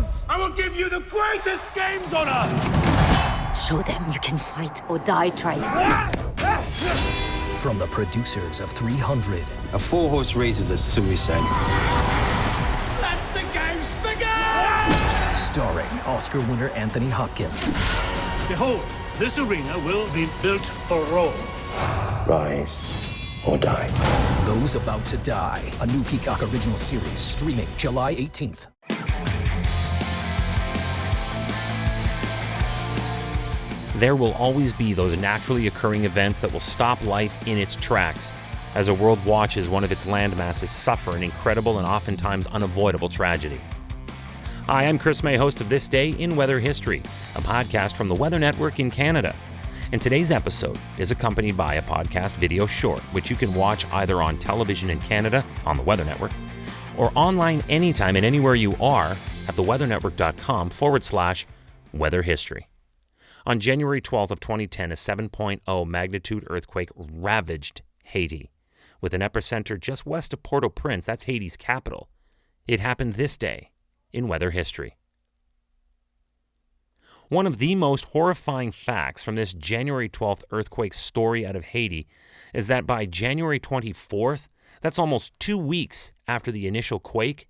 games. I will give you the greatest games on earth. Show them you can fight or die trying. From the producers of 300. A 4-horse race is a suicide. Let the games begin! Starring Oscar winner Anthony Hopkins. Behold, this arena will be built for Rome. Rise or die. Those About to Die. A new Peacock original series streaming July 18th. There will always be those naturally occurring events that will stop life in its tracks as the world watches one of its landmasses suffer an incredible and oftentimes unavoidable tragedy. Hi, I'm Chris May, host of This Day in Weather History, a podcast from the Weather Network in Canada. And today's episode is accompanied by a podcast video short, which you can watch either on television in Canada on the Weather Network or online anytime and anywhere you are at theweathernetwork.com/weather history. On January 12th of 2010, a 7.0 magnitude earthquake ravaged Haiti, with an epicenter just west of Port-au-Prince, that's Haiti's capital. It happened this day in weather history. One of the most horrifying facts from this January 12th earthquake story out of Haiti is that by January 24th, that's almost 2 weeks after the initial quake,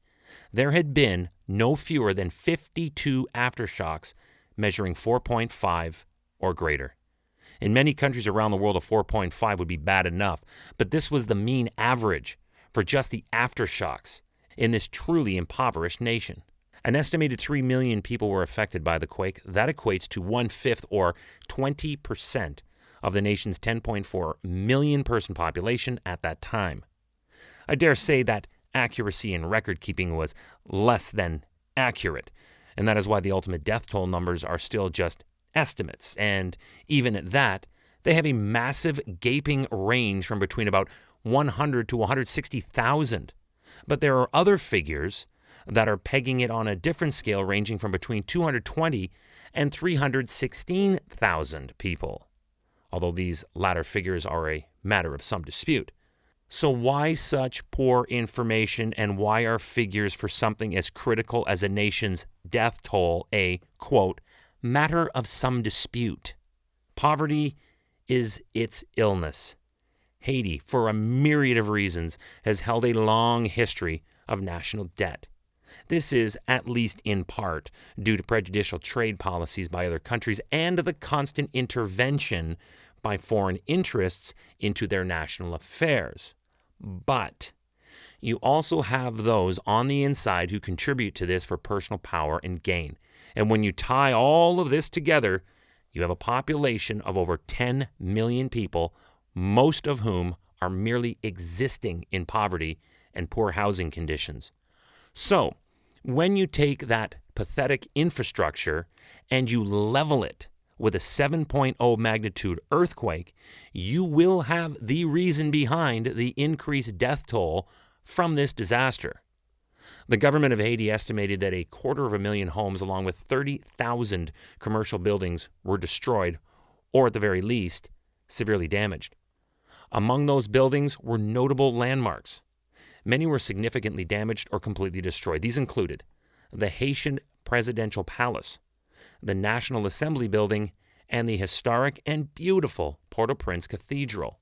there had been no fewer than 52 aftershocks measuring 4.5 or greater. In many countries around the world, a 4.5 would be bad enough, but this was the mean average for just the aftershocks in this truly impoverished nation. An estimated 3 million people were affected by the quake. That equates to 1/5 or 20% of the nation's 10.4 million person population at that time. I dare say that accuracy in record keeping was less than accurate, and that is why the ultimate death toll numbers are still just estimates. And even at that, they have a massive gaping range from between about 100 to 160,000. But there are other figures that are pegging it on a different scale, ranging from between 220 and 316,000 people, although these latter figures are a matter of some dispute. So why such poor information, and why are figures for something as critical as a nation's death toll a, quote, matter of some dispute? Poverty is its illness. Haiti, for a myriad of reasons, has held a long history of national debt. This is, at least in part, due to prejudicial trade policies by other countries and the constant intervention by foreign interests into their national affairs. But you also have those on the inside who contribute to this for personal power and gain. And when you tie all of this together, you have a population of over 10 million people, most of whom are merely existing in poverty and poor housing conditions. So, when you take that pathetic infrastructure and you level it with a 7.0 magnitude earthquake, you will have the reason behind the increased death toll from this disaster. The government of Haiti estimated that 250,000 homes, along with 30,000 commercial buildings, were destroyed, or at the very least, severely damaged. Among those buildings were notable landmarks. Many were significantly damaged or completely destroyed. These included the Haitian Presidential Palace, the National Assembly Building, and the historic and beautiful Port-au-Prince Cathedral.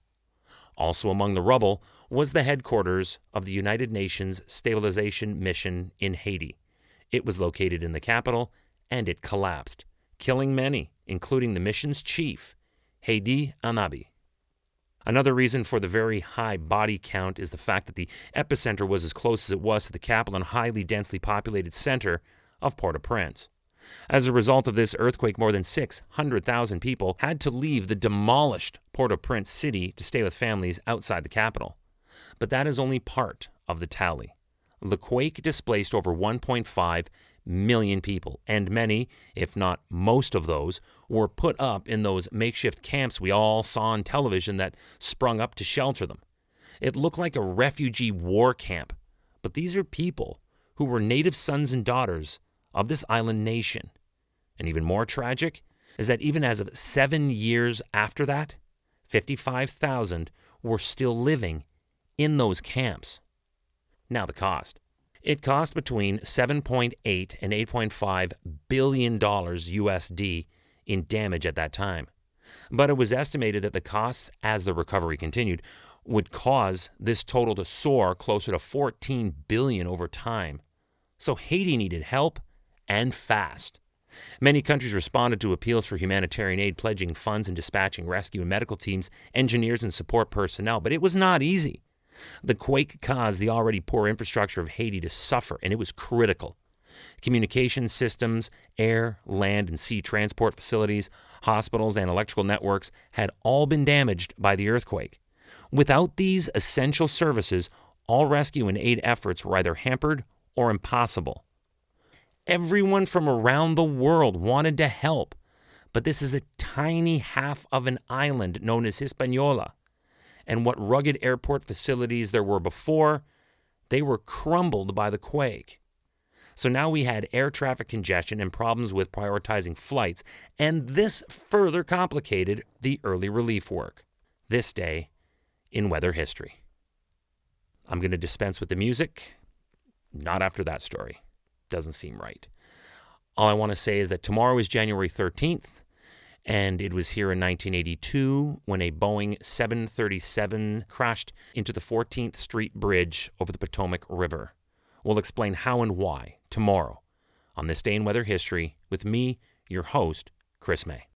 Also among the rubble was the headquarters of the United Nations Stabilization Mission in Haiti. It was located in the capital, and it collapsed, killing many, including the mission's chief, Heidi Anabi. Another reason for the very high body count is the fact that the epicenter was as close as it was to the capital and highly densely populated center of Port-au-Prince. As a result of this earthquake, more than 600,000 people had to leave the demolished Port-au-Prince city to stay with families outside the capital. But that is only part of the tally. The quake displaced over 1.5 million people, and many, if not most of those, were put up in those makeshift camps we all saw on television that sprung up to shelter them. It looked like a refugee war camp, but these are people who were native sons and daughters of this island nation. And even more tragic is that even as of 7 years after that, 55,000 were still living in those camps. Now the cost. It cost between $7.8 and $8.5 billion USD in damage at that time. But it was estimated that the costs, as the recovery continued, would cause this total to soar closer to $14 billion over time. So Haiti needed help, and fast. Many countries responded to appeals for humanitarian aid, pledging funds and dispatching rescue and medical teams, engineers, and support personnel. But it was not easy. The quake caused the already poor infrastructure of Haiti to suffer, and it was critical. Communication systems, air, land, and sea transport facilities, hospitals, and electrical networks had all been damaged by the earthquake. Without these essential services, all rescue and aid efforts were either hampered or impossible. Everyone from around the world wanted to help, but this is a tiny half of an island known as Hispaniola. And what rugged airport facilities there were before, they were crumbled by the quake. So now we had air traffic congestion and problems with prioritizing flights, and this further complicated the early relief work. This day in weather history. I'm going to dispense with the music. Not after that story. Doesn't seem right. All I want to say is that tomorrow is January 13th, and it was here in 1982 when a Boeing 737 crashed into the 14th Street Bridge over the Potomac River. We'll explain how and why tomorrow on This Day in Weather History with me, your host, Chris May.